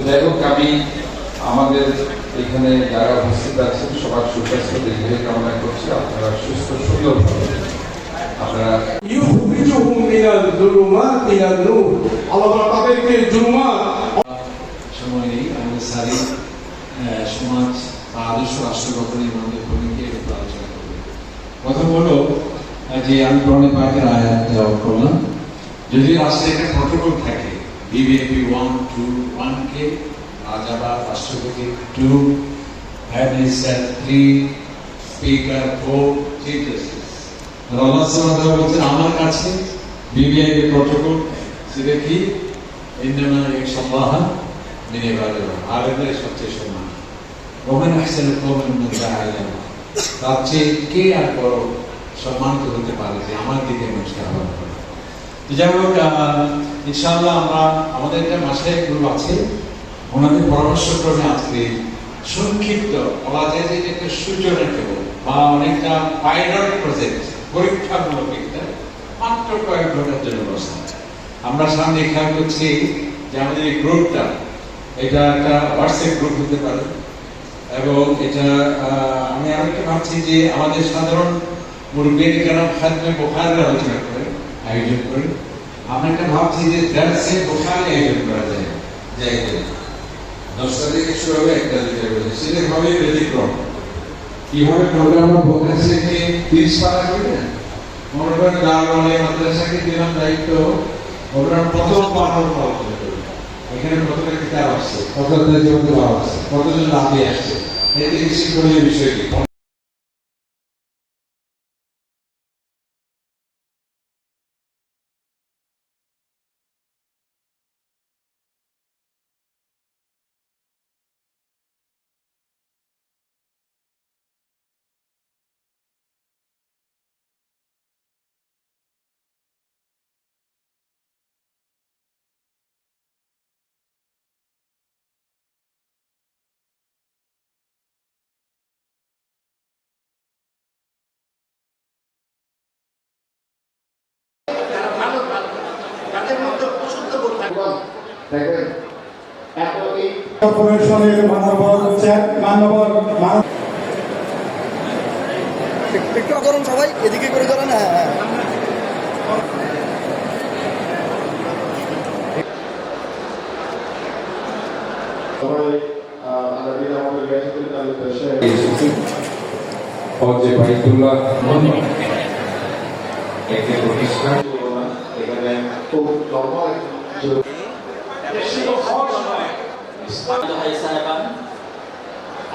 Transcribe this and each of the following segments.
যাই হোক, আমি আমাদের এখানে যারা উপস্থিত আছেন সবার সুস্বাস্থ্য দীর্ঘায়ু কামনা করছি। আপনারা সুস্থ সুন্দর আপনারা সময় নেই। আমাদের সারি সমাজ বা আদর্শ রাষ্ট্র গঠনের আমাদের ভূমিকা একটু আলোচনা করব। প্রথম হলো যে আমি কোরআন পাকের আয়াত তেলাওয়াত করলাম। যদি রাষ্ট্রে একটা প্রটোকল থাকে, বিবিএপি 1 2 1 কে রাজাবা রাষ্ট্রপতি 2 prime minister 3 speaker 4 chief justice. আল্লাহ সুবহানাহু ওয়া তাআলা বলছেন আমার কাছে বিবিএপি প্রটোকল সেটা কি ইন্নামা ইয়াখশাল্লাহ মিন ইবাদিহি আলেমদের সবচেয়ে সম্মান। ওমান আহসানু কওমান মান দাআ ইলাল্লাহ। তার চেয়ে কে আর বড় সম্মানিত হতে পারে যে আমার দিকে মানুষকে আহ্বান করে। যাই হোক, ইনশাআল্লাহ আমরা আমাদের একটা মাসায়িক গ্রুপ আছে, ওনাদের পরামর্শক্রমে আজকে সংক্ষিপ্ত বলা যায় যে একটা সূচনা কেবল বা অনেকটা পাইলট প্রজেক্ট, পরীক্ষামূলক একটা মাত্র কয়েক ঘন্টার জন্য বসা। আমরা সামনে খেয়াল করছি যে আমাদের এই গ্রুপটা এটা একটা হোয়াটসঅ্যাপ গ্রুপ হতে পারে এবং এটা আমি আরেকটা ভাবছি যে আমাদের সাধারণ মুরব্বীর কেরাম খাদ্যে বোখারের আলোচনা করে আয়োজন করে আমরা একটা ভাবছি যে দার্সে বোখারি আয়োজন করা যায় জায়গায় 10টা থেকে শুরু হবে 1টা থেকে বলে সেটা হবে ব্যতিক্রম। কিভাবে করবে আমরা বোখারিকে 30 পারা করি না, মনে করেন গাঁওয়ালে মাদ্রাসাকে দিলাম দায়িত্ব ওরা প্রথম পারার আলোচনা করবে। এখানে কতটা কিতাব আসছে, কতটা জীবন আসছে, কতজন লাভে আসছে, এটি বেশি করে বিষয়টি কর্পোরেশনের একটু করুন সবাই এদিকে করে ধরেন। হ্যাঁ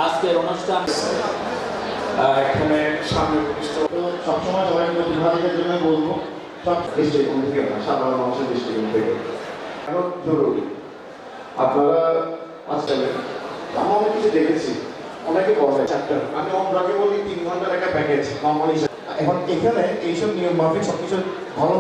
আজকের অনুষ্ঠান এখানে সামনে সবসময় সবাই প্রতিভাদের জন্য বলবো সব দৃষ্টিকোণ থেকে না, সাধারণ মানুষের দৃষ্টিকোণ থেকে এখন জরুরি। আপনারা আজকাল আমি অনেক কিছু দেখেছি, অনেকে বলে চ্যাপ্টার, আমি অন্যকে বলি 3 ঘন্টার একটা প্যাকেজ নর্মালি। এখন এখানে এইসব নিয়ম মাফিক সবকিছু ভালো